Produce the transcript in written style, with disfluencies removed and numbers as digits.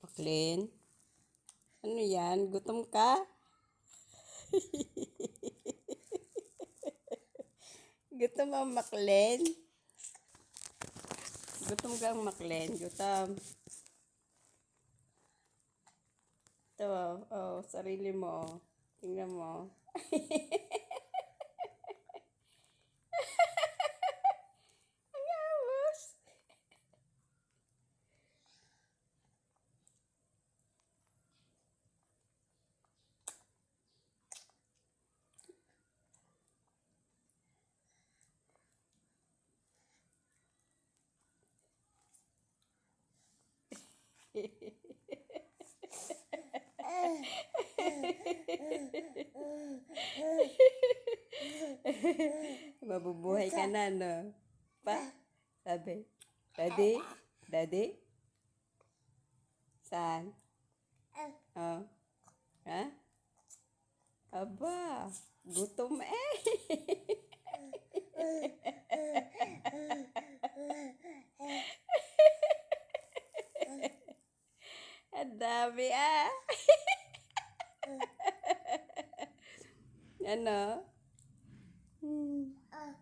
Maklin? Ano yan? Gutom ka? Gutom ang Maklin? Gutom kang Maklin? Gutom. Ito, oh, sarili mo. Tingnan mo. Ang awas. Mabubuhay ka na, no? Pa? Sabi. Daddy? Daddy? Saan? Oh. Ha? Aba, gutom eh. Ang dami ah. Ano?